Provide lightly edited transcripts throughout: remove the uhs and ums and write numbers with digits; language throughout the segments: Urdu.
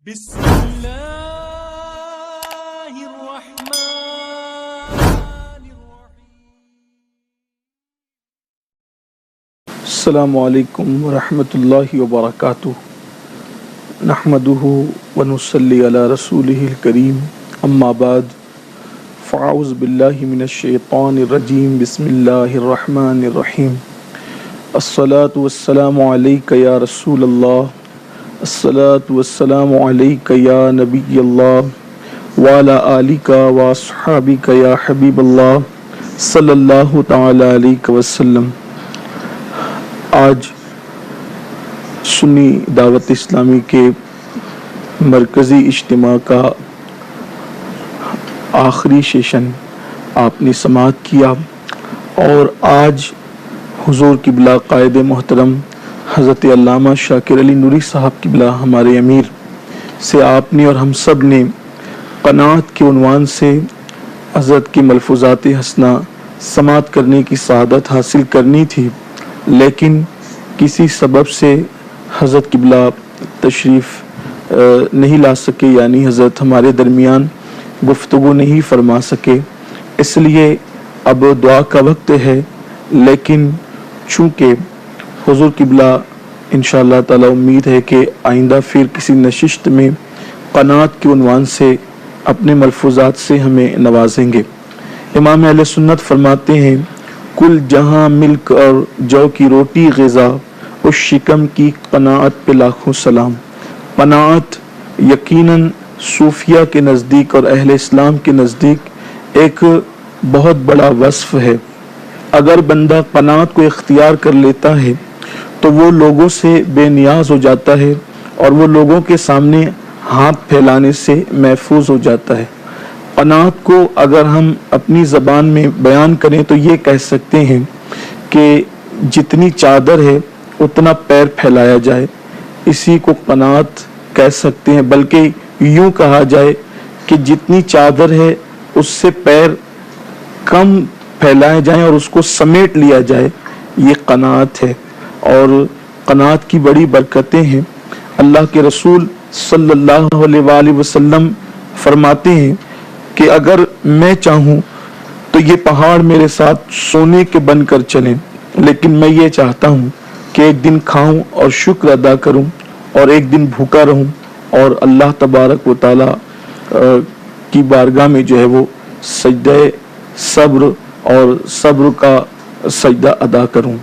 بسم اللہ الرحمن الرحیم۔ السلام علیکم ورحمۃ اللہ وبرکاتہ۔ نحمده ونصلی علی رسولہ الکریم، اما بعد فاعوذ باللہ من الشیطان الرجیم، بسم اللہ الرحمن الرحیم۔ الصلاة والسلام علیک یا رسول اللہ، الصلاة والسلام علیک یا نبی اللہ، وعلی آلک واصحابک یا حبیب اللہ صلی اللہ تعالی علیہ وسلم۔ آج سنی دعوت اسلامی کے مرکزی اجتماع کا آخری سیشن آپ نے سماعت کیا، اور آج حضور قبلہ قائد محترم حضرت علامہ شاکر علی نوری صاحب قبلہ ہمارے امیر سے آپ نے اور ہم سب نے قناعت کے عنوان سے حضرت کی ملفوظات حسنہ سماعت کرنے کی سعادت حاصل کرنی تھی، لیکن کسی سبب سے حضرت قبلہ تشریف نہیں لا سکے، یعنی حضرت ہمارے درمیان گفتگو نہیں فرما سکے۔ اس لیے اب دعا کا وقت ہے، لیکن چونکہ حضور قبلہ انشاءاللہ تعالی امید ہے کہ آئندہ پھر کسی نشست میں قناعت کے عنوان سے اپنے ملفوظات سے ہمیں نوازیں گے۔ امام اہل سنت فرماتے ہیں، کل جہاں مل کر جو کی روٹی غذا، اس شکم کی قناعت پہ لاکھوں سلام۔ قناعت یقیناً صوفیہ کے نزدیک اور اہل اسلام کے نزدیک ایک بہت بڑا وصف ہے۔ اگر بندہ قناعت کو اختیار کر لیتا ہے تو وہ لوگوں سے بے نیاز ہو جاتا ہے، اور وہ لوگوں کے سامنے ہاتھ پھیلانے سے محفوظ ہو جاتا ہے۔ قناعت کو اگر ہم اپنی زبان میں بیان کریں تو یہ کہہ سکتے ہیں کہ جتنی چادر ہے اتنا پیر پھیلایا جائے، اسی کو قناعت کہہ سکتے ہیں۔ بلکہ یوں کہا جائے کہ جتنی چادر ہے اس سے پیر کم پھیلائے جائیں اور اس کو سمیٹ لیا جائے، یہ قناعت ہے۔ اور قناعت کی بڑی برکتیں ہیں۔ اللہ کے رسول صلی اللہ علیہ وآلہ وسلم فرماتے ہیں کہ اگر میں چاہوں تو یہ پہاڑ میرے ساتھ سونے کے بن کر چلیں، لیکن میں یہ چاہتا ہوں کہ ایک دن کھاؤں اور شکر ادا کروں، اور ایک دن بھوکا رہوں اور اللہ تبارک و تعالی کی بارگاہ میں جو ہے وہ سجدہ صبر اور صبر کا سجدہ ادا کروں۔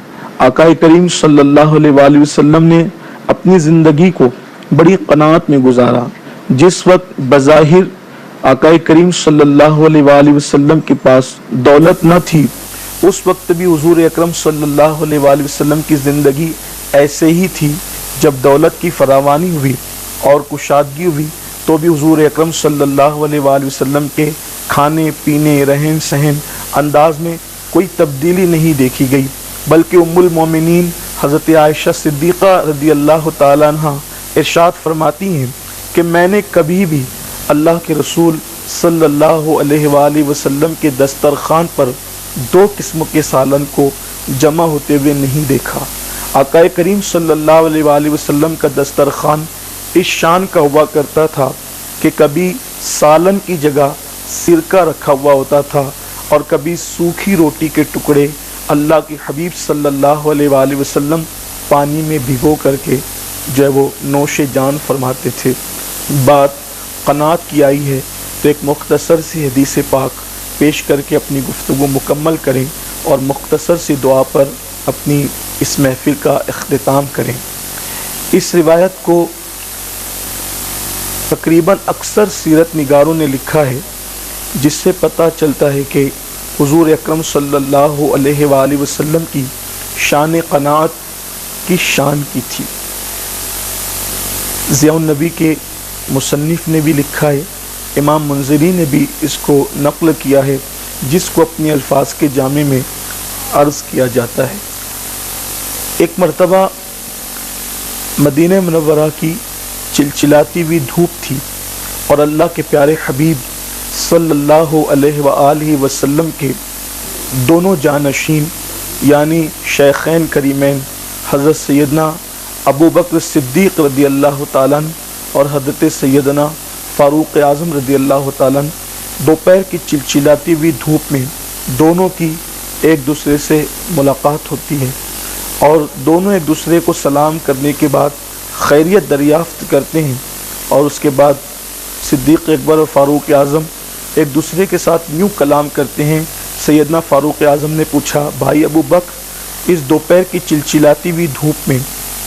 آقا کریم صلی اللہ علیہ وآلہ وسلم نے اپنی زندگی کو بڑی قناعت میں گزارا۔ جس وقت بظاہر آقا کریم صلی اللہ علیہ وآلہ وسلم کے پاس دولت نہ تھی، اس وقت بھی حضور اکرم صلی اللہ علیہ وآلہ وسلم کی زندگی ایسے ہی تھی۔ جب دولت کی فراوانی ہوئی اور کشادگی ہوئی تو بھی حضور اکرم صلی اللہ علیہ وآلہ وسلم کے کھانے پینے، رہن سہن، انداز میں کوئی تبدیلی نہیں دیکھی گئی، بلکہ ام المومنین حضرت عائشہ صدیقہ رضی اللہ تعالیٰ عنہ ارشاد فرماتی ہیں کہ میں نے کبھی بھی اللہ کے رسول صلی اللہ علیہ وآلہ وسلم کے دسترخوان پر دو قسم کے سالن کو جمع ہوتے ہوئے نہیں دیکھا۔ آقا کریم صلی اللہ علیہ وآلہ وسلم کا دسترخوان اس شان کا ہوا کرتا تھا کہ کبھی سالن کی جگہ سرکہ رکھا ہوا ہوتا تھا، اور کبھی سوکھی روٹی کے ٹکڑے اللہ کے حبیب صلی اللہ علیہ وآلہ وسلم پانی میں بھگو کر کے جو ہے وہ نوش جان فرماتے تھے۔ بات قناعت کی آئی ہے تو ایک مختصر سی حدیث پاک پیش کر کے اپنی گفتگو مکمل کریں، اور مختصر سی دعا پر اپنی اس محفل کا اختتام کریں۔ اس روایت کو تقریباً اکثر سیرت نگاروں نے لکھا ہے، جس سے پتہ چلتا ہے کہ حضور اکرم صلی اللہ علیہ وآلہ وسلم کی شان قناعت کی شان کی تھی۔ ضیاء النبی کے مصنف نے بھی لکھا ہے، امام منذری نے بھی اس کو نقل کیا ہے، جس کو اپنے الفاظ کے جامع میں عرض کیا جاتا ہے۔ ایک مرتبہ مدینہ منورہ کی چلچلاتی ہوئی دھوپ تھی، اور اللہ کے پیارے حبیب صلی اللہ علیہ وآلہ وسلم کے دونوں جانشین یعنی شیخین کریمین حضرت سیدنا ابو بکر صدیق رضی اللہ تعالیٰ عنہ اور حضرت سیدنا فاروق اعظم رضی اللہ تعالیٰ دوپہر کی چلچلاتی ہوئی دھوپ میں دونوں کی ایک دوسرے سے ملاقات ہوتی ہے اور دونوں ایک دوسرے کو سلام کرنے کے بعد خیریت دریافت کرتے ہیں، اور اس کے بعد صدیق اکبر اور فاروق اعظم ایک دوسرے کے ساتھ یوں کلام کرتے ہیں۔ سیدنا فاروق اعظم نے پوچھا، بھائی ابو بکر، اس دوپہر کی چلچلاتی ہوئی دھوپ میں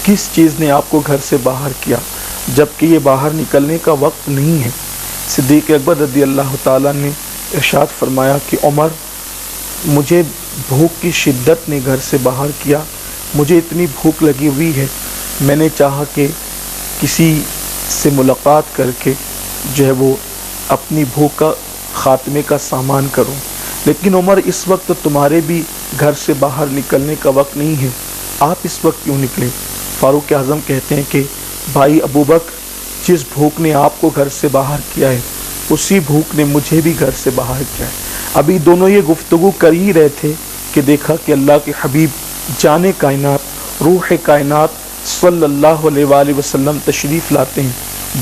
کس چیز نے آپ کو گھر سے باہر کیا جبکہ یہ باہر نکلنے کا وقت نہیں ہے؟ صدیق اکبر رضی اللہ تعالیٰ نے ارشاد فرمایا کہ عمر، مجھے بھوک کی شدت نے گھر سے باہر کیا، مجھے اتنی بھوک لگی ہوئی ہے، میں نے چاہا کہ کسی سے ملاقات کر کے جو ہے وہ اپنی بھوک کا خاتمے کا سامان کروں، لیکن عمر اس وقت تمہارے بھی گھر سے باہر نکلنے کا وقت نہیں ہے، آپ اس وقت کیوں نکلے؟ فاروق اعظم کہتے ہیں کہ بھائی ابو بکر، جس بھوک نے آپ کو گھر سے باہر کیا ہے اسی بھوک نے مجھے بھی گھر سے باہر کیا ہے۔ ابھی دونوں یہ گفتگو کر ہی رہے تھے کہ دیکھا کہ اللہ کے حبیب جان کائنات، روح کائنات صلی اللہ علیہ وآلہ وسلم تشریف لاتے ہیں،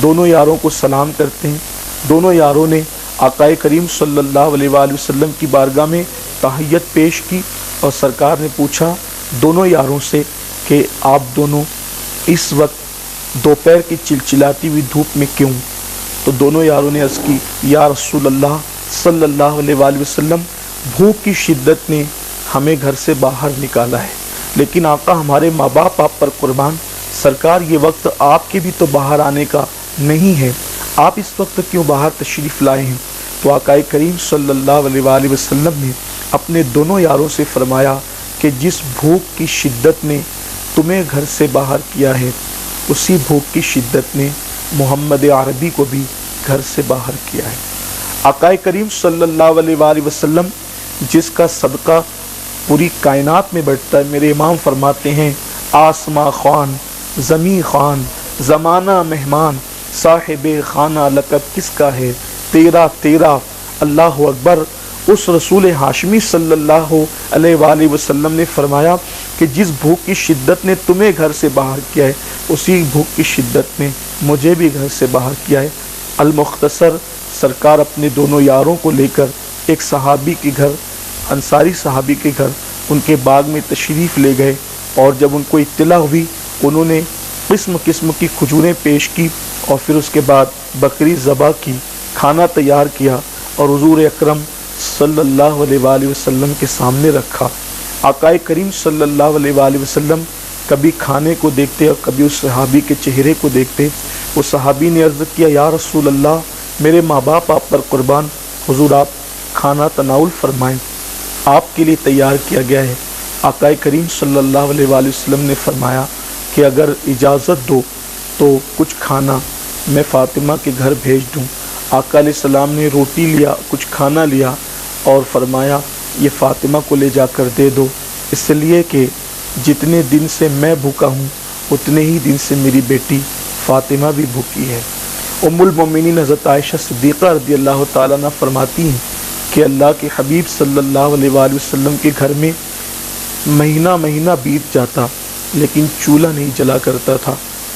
دونوں یاروں کو سلام کرتے ہیں۔ دونوں یاروں نے آقا کریم صلی اللہ علیہ وآلہ وسلم کی بارگاہ میں تحیت پیش کی اور سرکار نے پوچھا دونوں یاروں سے کہ آپ دونوں اس وقت دوپہر کی چلچلاتی ہوئی دھوپ میں کیوں؟ تو دونوں یاروں نے عرض کی، یا رسول اللہ صلی اللہ علیہ وآلہ وسلم، بھوک کی شدت نے ہمیں گھر سے باہر نکالا ہے، لیکن آقا ہمارے ماں باپ آپ پر قربان، سرکار یہ وقت آپ کے بھی تو باہر آنے کا نہیں ہے، آپ اس وقت کیوں باہر تشریف لائے ہیں؟ تو آقا کریم صلی اللہ علیہ وآلہ وسلم نے اپنے دونوں یاروں سے فرمایا کہ جس بھوک کی شدت نے تمہیں گھر سے باہر کیا ہے اسی بھوک کی شدت نے محمد عربی کو بھی گھر سے باہر کیا ہے۔ آقا کریم صلی اللہ علیہ وآلہ وسلم جس کا صدقہ پوری کائنات میں بڑھتا ہے، میرے امام فرماتے ہیں، آسماں خوان، زمیں خوان، زمانہ مہمان، صاحب خانہ لقب کس کا ہے، تیرا تیرا، اللہ اکبر۔ اس رسول ہاشمی صلی اللہ علیہ وآلہ وسلم نے فرمایا کہ جس بھوک کی شدت نے تمہیں گھر سے باہر کیا ہے اسی بھوک کی شدت نے مجھے بھی گھر سے باہر کیا ہے۔ المختصر، سرکار اپنے دونوں یاروں کو لے کر ایک صحابی کے گھر، انصاری صحابی کے گھر، ان کے باغ میں تشریف لے گئے، اور جب ان کو اطلاع ہوئی انہوں نے قسم قسم کی کھجوریں پیش کی اور پھر اس کے بعد بکری ذبح کی، کھانا تیار کیا اور حضور اکرم صلی اللہ علیہ وآلہ وسلم کے سامنے رکھا۔ آقا کریم صلی اللہ علیہ وآلہ وسلم کبھی کھانے کو دیکھتے اور کبھی اس صحابی کے چہرے کو دیکھتے۔ وہ صحابی نے عرض کیا، یا رسول اللہ، میرے ماں باپ آپ پر قربان، حضور آپ کھانا تناول فرمائیں، آپ کے لیے تیار کیا گیا ہے۔ آقا کریم صلی اللہ علیہ وآلہ وسلم نے فرمایا کہ اگر اجازت دو تو کچھ کھانا میں فاطمہ کے گھر بھیج دوں۔ آقا علیہ السلام نے روٹی لیا، کچھ کھانا لیا اور فرمایا یہ فاطمہ کو لے جا کر دے دو، اس لیے کہ جتنے دن سے میں بھوکا ہوں اتنے ہی دن سے میری بیٹی فاطمہ بھی بھوکی ہے۔ ام المومنین حضرت عائشہ صدیقہ رضی اللہ تعالیٰ عنہ فرماتی ہیں کہ اللہ کے حبیب صلی اللہ علیہ وآلہ وسلم کے گھر میں مہینہ مہینہ بیت جاتا لیکن چولہا نہیں جلا کرتا تھا۔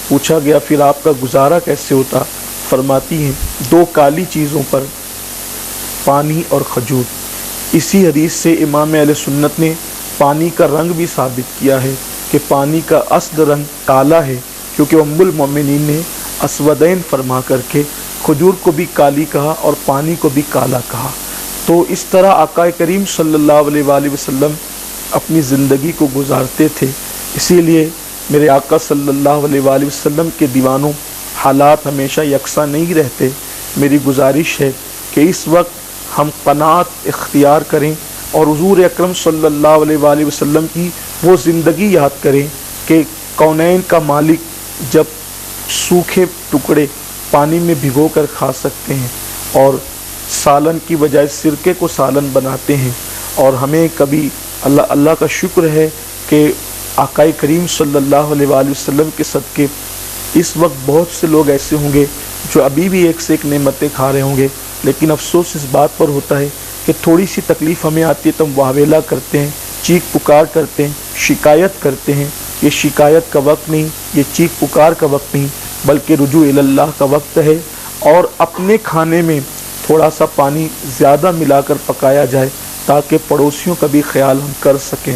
پوچھا گیا پھر آپ کا گزارا کیسے ہوتا؟ فرماتی ہیں دو کالی چیزوں پر، پانی اور کھجور۔ اسی حدیث سے امام اہل سنت نے پانی کا رنگ بھی ثابت کیا ہے کہ پانی کا اصل رنگ کالا ہے، کیونکہ ام المومنین نے اسودین فرما کر کے کھجور کو بھی کالی کہا اور پانی کو بھی کالا کہا۔ تو اس طرح آقا کریم صلی اللہ علیہ وآلہ وسلم اپنی زندگی کو گزارتے تھے۔ اسی لیے میرے آقا صلی اللہ علیہ وآلہ وسلم کے دیوانوں، حالات ہمیشہ یکساں نہیں رہتے۔ میری گزارش ہے کہ اس وقت ہم قناعت اختیار کریں اور حضور اکرم صلی اللہ علیہ وآلہ وسلم کی وہ زندگی یاد کریں کہ کونین کا مالک جب سوکھے ٹکڑے پانی میں بھگو کر کھا سکتے ہیں اور سالن کی بجائے سرکے کو سالن بناتے ہیں، اور ہمیں کبھی اللہ کا شکر ہے کہ آقا کریم صلی اللہ علیہ وآلہ وسلم کے صدقے اس وقت بہت سے لوگ ایسے ہوں گے جو ابھی بھی ایک سے ایک نعمتیں کھا رہے ہوں گے، لیکن افسوس اس بات پر ہوتا ہے کہ تھوڑی سی تکلیف ہمیں آتی ہے تو ہم واویلا کرتے ہیں، چیخ پکار کرتے ہیں، شکایت کرتے ہیں۔ یہ شکایت کا وقت نہیں، یہ چیخ پکار کا وقت نہیں، بلکہ رجوع الی اللہ کا وقت ہے، اور اپنے کھانے میں تھوڑا سا پانی زیادہ ملا کر پکایا جائے تاکہ پڑوسیوں کا بھی خیال ہم کر سکیں۔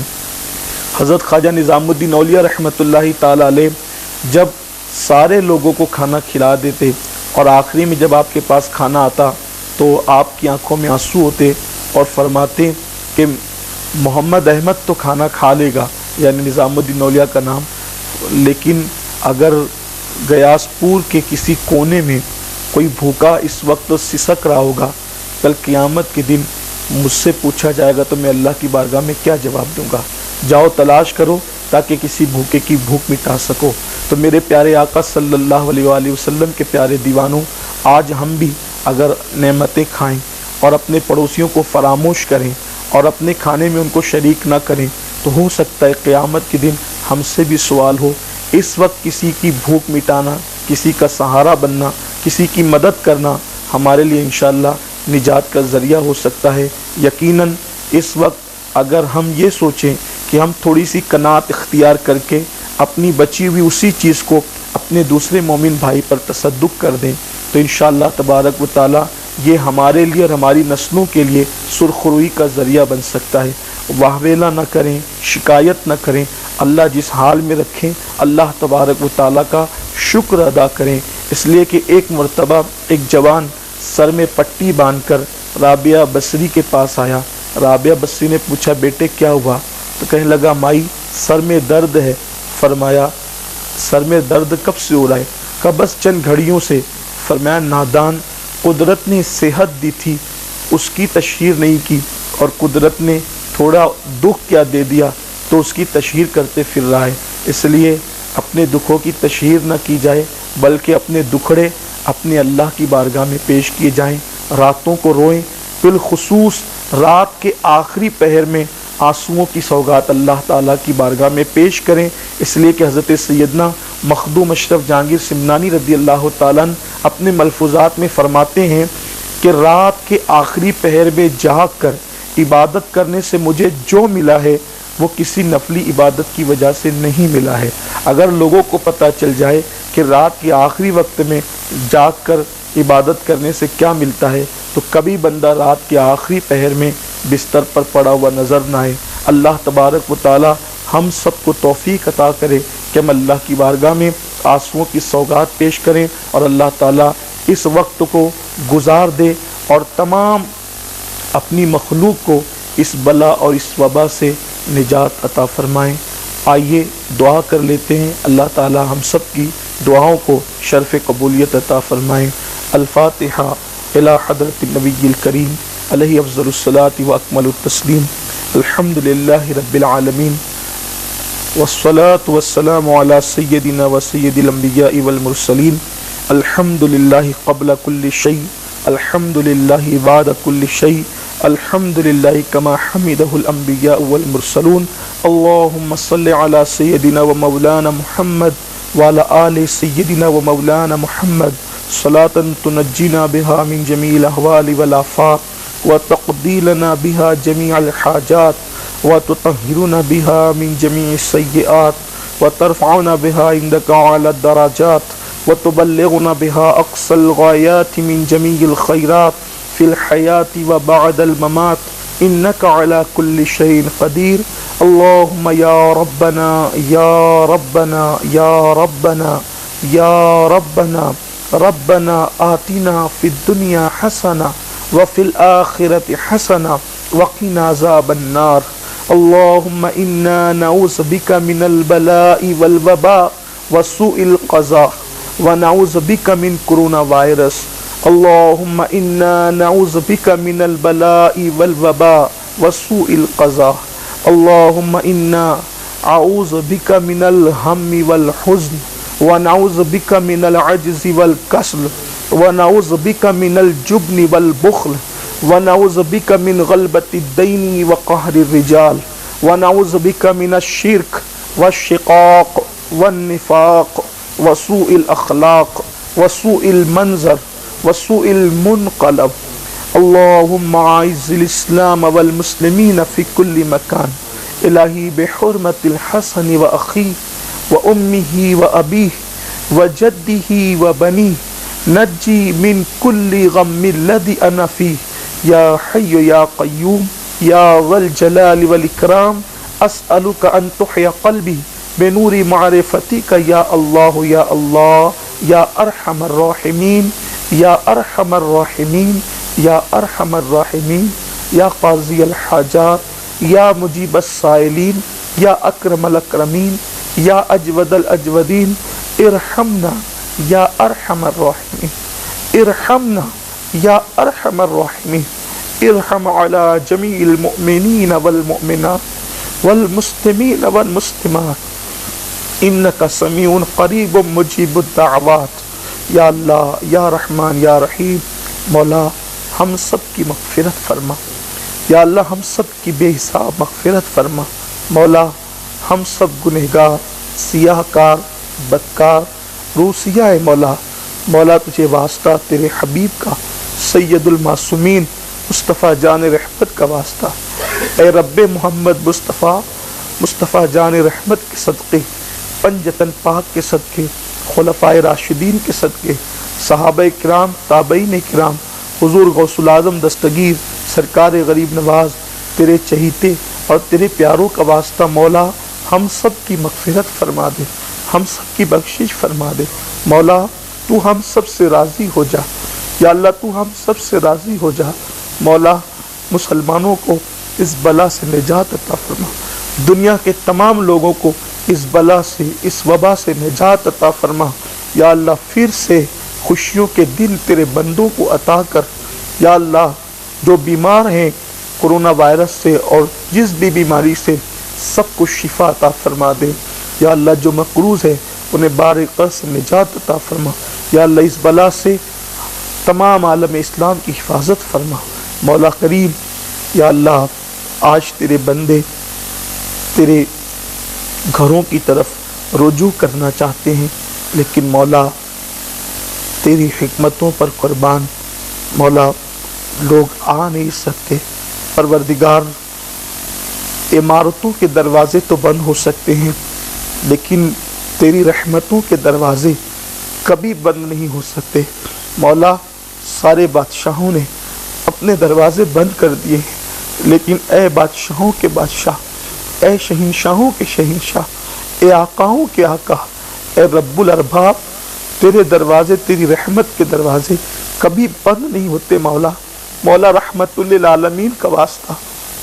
حضرت خواجہ نظام الدین اولیاء رحمۃ اللہ تعالی علیہ جب سارے لوگوں کو کھانا کھلا دیتے اور آخری میں جب آپ کے پاس کھانا آتا تو آپ کی آنکھوں میں آنسو ہوتے اور فرماتے کہ محمد احمد تو کھانا کھا لے گا، یعنی نظام الدین اولیاء کا نام، لیکن اگر گیاس پور کے کسی کونے میں کوئی بھوکا اس وقت سسک رہا ہوگا، کل قیامت کے دن مجھ سے پوچھا جائے گا تو میں اللہ کی بارگاہ میں کیا جواب دوں گا؟ جاؤ تلاش کرو تاکہ کسی بھوکے کی بھوک مٹا سکو۔ تو میرے پیارے آقا صلی اللہ علیہ وآلہ وسلم کے پیارے دیوانوں، آج ہم بھی اگر نعمتیں کھائیں اور اپنے پڑوسیوں کو فراموش کریں اور اپنے کھانے میں ان کو شریک نہ کریں تو ہو سکتا ہے قیامت کے دن ہم سے بھی سوال ہو۔ اس وقت کسی کی بھوک مٹانا، کسی کا سہارا بننا، کسی کی مدد کرنا ہمارے لیے انشاءاللہ نجات کا ذریعہ ہو سکتا ہے۔ یقیناً اس وقت اگر ہم یہ سوچیں کہ ہم تھوڑی سی قناعت اختیار کر کے اپنی بچی ہوئی اسی چیز کو اپنے دوسرے مومن بھائی پر تصدق کر دیں تو انشاءاللہ تبارک و تعالی یہ ہمارے لیے اور ہماری نسلوں کے لیے سرخروئی کا ذریعہ بن سکتا ہے۔ واہویلا نہ کریں، شکایت نہ کریں، اللہ جس حال میں رکھیں اللہ تبارک و تعالی کا شکر ادا کریں۔ اس لیے کہ ایک مرتبہ ایک جوان سر میں پٹی باندھ کر رابعہ بصری کے پاس آیا۔ رابعہ بصری نے پوچھا بیٹے کیا ہوا؟ تو کہنے لگا مائی سر میں درد ہے۔ فرمایا سر میں درد کب سے ہو رہا ہے؟ کہا بس چند گھڑیوں سے۔ فرمایا نادان، قدرت نے صحت دی تھی اس کی تشہیر نہیں کی، اور قدرت نے تھوڑا دکھ کیا دے دیا تو اس کی تشہیر کرتے پھر رہا ہے۔ اس لیے اپنے دکھوں کی تشہیر نہ کی جائے بلکہ اپنے دکھڑے اپنے اللہ کی بارگاہ میں پیش کیے جائیں۔ راتوں کو روئیں، بالخصوص رات کے آخری پہر میں آنسوؤں کی سوگات اللہ تعالیٰ کی بارگاہ میں پیش کریں۔ اس لیے کہ حضرت سیدنا مخدوم اشرف جہانگیر سمنانی رضی اللہ تعالیٰ عنہ اپنے ملفوظات میں فرماتے ہیں کہ رات کے آخری پہر میں جاگ کر عبادت کرنے سے مجھے جو ملا ہے وہ کسی نفلی عبادت کی وجہ سے نہیں ملا ہے۔ اگر لوگوں کو پتہ چل جائے کہ رات کے آخری وقت میں جاگ کر عبادت کرنے سے کیا ملتا ہے تو کبھی بندہ رات کے آخری پہر میں بستر پر پڑا ہوا نظر نہ آئے۔ اللہ تبارک و تعالی ہم سب کو توفیق عطا کرے کہ ہم اللہ کی بارگاہ میں آنسوؤں کی سوگات پیش کریں اور اللہ تعالی اس وقت کو گزار دے اور تمام اپنی مخلوق کو اس بلا اور اس وبا سے نجات عطا فرمائیں۔ آئیے دعا کر لیتے ہیں، اللہ تعالی ہم سب کی دعاؤں کو شرف قبولیت عطا فرمائیں۔ الفاتحہ الی حضرت النبی الکریم علیہ افضل الصلاۃ و اکمل التسلیم۔ الحمد للہ رب العالمین والصلاة والسلام علی سیدنا و سید الانبیاء والمرسلین۔ الحمد للہ قبل کل شیء، الحمد للہ بعد کل شیء، الحمد للہ کما حمدہ الانبیاء والمرسلون۔ اللہم صل علی سیدنا و مولانا محمد وعلی آل سیدنا و مولانا محمد صلاة تنجینا بها من جمیع الاحوال والآفات وتقضی لنا بها جمیع الحاجات وتطہرنا بها من جمیع السیئات وترفعنا بها عندك اعلی الدرجات وتبلغنا بها اقصى الغایات من جمیع الخیرات فی الحیاة وبعد الممات انك على كل شيء قدیر۔ اللهم یا ربنا یا ربنا یا ربنا یا ربنا ربنا آتنا فی الدنیا حسنہ وفی الآخرة حسنہ وقنا عذاب النار۔ اللهم انا نعوذ بك من البلاء والوباء وسوء القضاء ونعوذ بك من كورونا فيروس۔ اللهم انا نعوذ بك من البلاء والوباء وسوء القضاء۔ اللهم انا اعوذ بك من الهم والحزن ونعوذ بك من العجز والكسل ونعوذ بك من الجبن والبخل ونعوذ بك من غلبة الدين وقهر الرجال ونعوذ بك من الشرك والشقاق والنفاق وسوء الأخلاق وسوء المنظر وسوء المنقلب۔ اللهم اعز الاسلام والمسلمین في كل مكان۔ الہی بحرمت الحسن وأخیه وأمه وأبیه وجده وبنی نجی من کل غم الذی انا فیہ یا حی یا قیوم یا ذا الجلال والاکرام اسألک ان تحیی قلبی بنور معرفتک یا اللہ یا اللہ یا ارحم الراحمین یا ارحم الراحمین یا ارحم الراحمین یا قاضی الحاجات یا مجیب السائلین یا اکرم الاکرمین یا اجود الاجودین ارحمنا یا ارحم الراحمین ارحمنا یا ارحم الراحمین ارحم علی جمیع المؤمنین والمؤمنات والمسلمین والمسلمات انکا سمیع قریب مجیب الدعوات. یا اللہ یا رحمان یا رحیم، مولا ہم سب کی مغفرت فرما. یا اللہ ہم سب کی بے حساب مغفرت فرما. مولا ہم سب گنہگار، سیاہ کار، بدکار، روسیہ ہے مولا. مولا تجھے واسطہ تیرے حبیب کا، سید المعصومین مصطفیٰ جان رحمت کا واسطہ. اے رب محمد مصطفیٰ جان رحمت کے صدقے، پنجتن پاک کے صدقے، خلفائے راشدین کے صدقے، صحابہ کرام، تابعین کرام، حضور غوث العظم دستگیر سرکار غریب نواز، تیرے چہیتے اور تیرے پیاروں کا واسطہ مولا ہم سب کی مغفرت فرما دے، ہم سب کی بخشش فرما دے. مولا تو ہم سب سے راضی ہو جا. یا اللہ تو ہم سب سے راضی ہو جا. مولا مسلمانوں کو اس بلا سے نجات عطا فرما. دنیا کے تمام لوگوں کو اس بلا سے، اس وبا سے نجات عطا فرما. یا اللہ پھر سے خوشیوں کے دن تیرے بندوں کو عطا کر. یا اللہ جو بیمار ہیں کرونا وائرس سے اور جس بھی بیماری سے، سب کو شفا عطا فرما دے. یا اللہ جو مقروض ہے انہیں بار قرض سے نجات عطا فرما. یا اللہ اس بلا سے تمام عالم اسلام کی حفاظت فرما. مولا کریم یا اللہ آج تیرے بندے تیرے گھروں کی طرف رجوع کرنا چاہتے ہیں، لیکن مولا تیری حکمتوں پر قربان مولا لوگ آ نہیں سکتے. پروردگار عمارتوں کے دروازے تو بند ہو سکتے ہیں، لیکن تیری رحمتوں کے دروازے کبھی بند نہیں ہو سکتے. مولا سارے بادشاہوں نے اپنے دروازے بند کر دیے ہیں، لیکن اے بادشاہوں کے بادشاہ، اے شہنشاہوں کے شہنشاہ، اے آقاؤں کے آقا، اے رب الارباب، تیرے دروازے، تیری رحمت کے دروازے کبھی بند نہیں ہوتے. مولا رحمت للعالمین کا واسطہ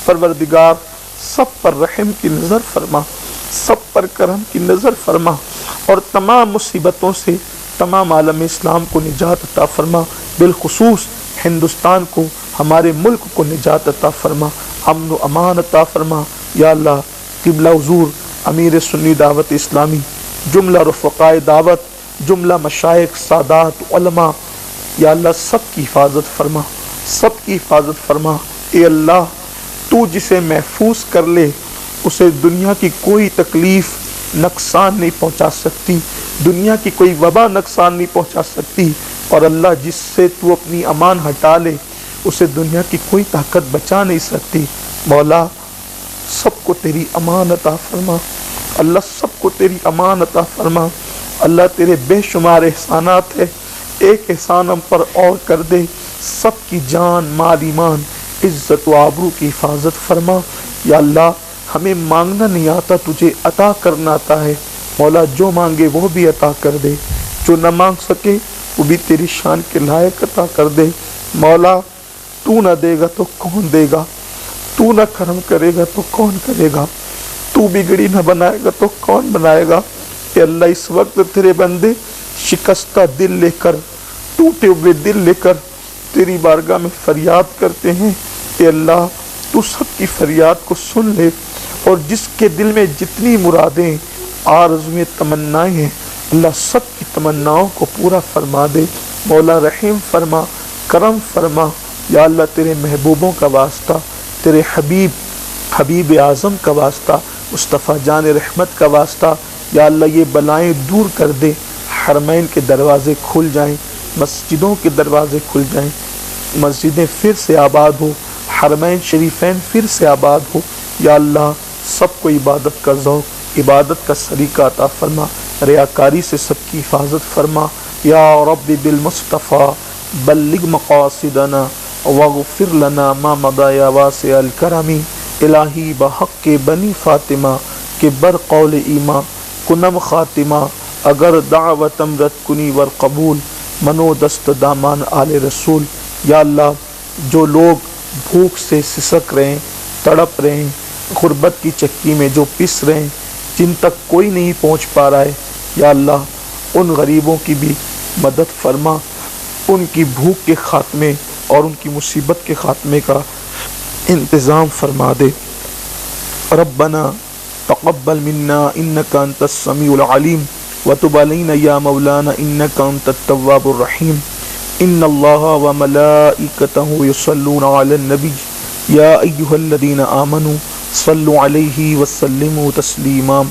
پروردگار سب پر رحم کی نظر فرما، سب پر کرم کی نظر فرما، اور تمام مصیبتوں سے تمام عالم اسلام کو نجات عطا فرما. بالخصوص ہندوستان کو، ہمارے ملک کو نجات عطا فرما، امن و امان عطا فرما. یا اللہ قبلہ حضور امیر سنی دعوت اسلامی، جملہ رفقائے دعوت، جملہ مشائخ، سادات، علماء، یا اللہ سب کی حفاظت فرما، سب کی حفاظت فرما. اے اللہ تو جسے محفوظ کر لے اسے دنیا کی کوئی تکلیف نقصان نہیں پہنچا سکتی، دنیا کی کوئی وبا نقصان نہیں پہنچا سکتی. اور اللہ جس سے تو اپنی امان ہٹا لے اسے دنیا کی کوئی طاقت بچا نہیں سکتی. مولا سب کو تیری امان عطا فرما. اللہ سب کو تیری امان عطا فرما. اللہ تیرے بے شمار احسانات ہے، ایک احسان ہم پر اور کر دے. سب کی جان، مال، ایمان، عزت و آبرو کی حفاظت فرما. یا اللہ ہمیں مانگنا نہیں آتا، تجھے عطا کرنا آتا ہے. مولا جو مانگے وہ بھی عطا کر دے، جو نہ مانگ سکے وہ بھی تیری شان کے لائق عطا کر دے. مولا تو نہ دے گا تو کون دے گا، تو نہ کرم کرے گا تو کون کرے گا، تو بگڑی نہ بنائے گا تو کون بنائے گا. کہ اللہ اس وقت تیرے بندے شکستہ دل لے کر، ٹوٹے ہوئے دل لے کر تیری بارگاہ میں فریاد کرتے ہیں. کہ اللہ تو سب کی فریاد کو سن لے، اور جس کے دل میں جتنی مرادیں، آرزویں، تمنائیں ہیں، اللہ سب کی تمناؤں کو پورا فرما دے. مولا رحیم فرما، کرم فرما. یا اللہ تیرے محبوبوں کا واسطہ، تیرے حبیب اعظم کا واسطہ، مصطفیٰ جان رحمت کا واسطہ، یا اللہ یہ بلائیں دور کر دے. حرمین کے دروازے کھل جائیں، مسجدوں کے دروازے کھل جائیں، مسجدیں پھر سے آباد ہو، حرمین شریفین پھر سے آباد ہو. یا اللہ سب کو عبادت کا ذوق، عبادت کا سلیقہ عطا فرما. ریاکاری سے سب کی حفاظت فرما یا رب بالمصطفیٰ بلغ مقاصدنا واغفر لنا ما مضى یا واسع الکرم الہی بحق بنی فاطمہ کہ بر قول ایما کنم خاتمہ اگر دعوتم رد کنی ور قبول منو دست دامان آل رسول. یا اللہ جو لوگ بھوک سے سسک رہے ہیں، تڑپ رہے ہیں، غربت کی چکی میں جو پس رہے ہیں، جن تک کوئی نہیں پہنچ پا رہا ہے، یا اللہ ان غریبوں کی بھی مدد فرما، ان کی بھوک کے خاتمے اور ان کی مصیبت کے خاتمے کا انتظام فرما دے. ربنا تقبل منا انك انت السميع العليم وتب علينا يا مولانا انك انت التواب الرحيم. ان الله وملائكته يصلون على النبي يا ايها الذين امنوا صلوا عليه وسلموا تسليما.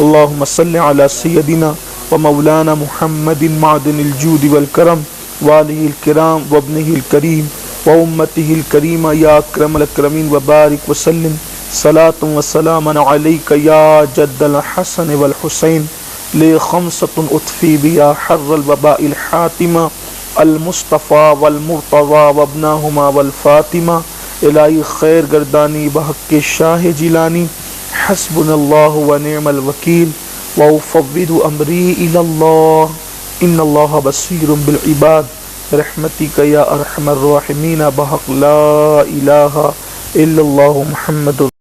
اللهم صل على سيدنا ومولانا محمد معدن الجود والكرم وآله الكرام وابنه الكريم وأمته الكريمة يا أكرم الأكرمين وبارك وسلم صلاة وسلاما عليك يا جد الحسن والحسين لخمسة أطفي بها حر الوباء الحاتمة المصطفى والمرتضى وابناهما والفاطمة. الہی خیر گردانی بحق شاہ جیلانی حسبنا اللہ ونعم الوکیل وافوض امری الی اللہ ان اللہ بصیر بالعباد برحمتک یا ارحم الراحمین بحق لا الہ الا اللہ محمد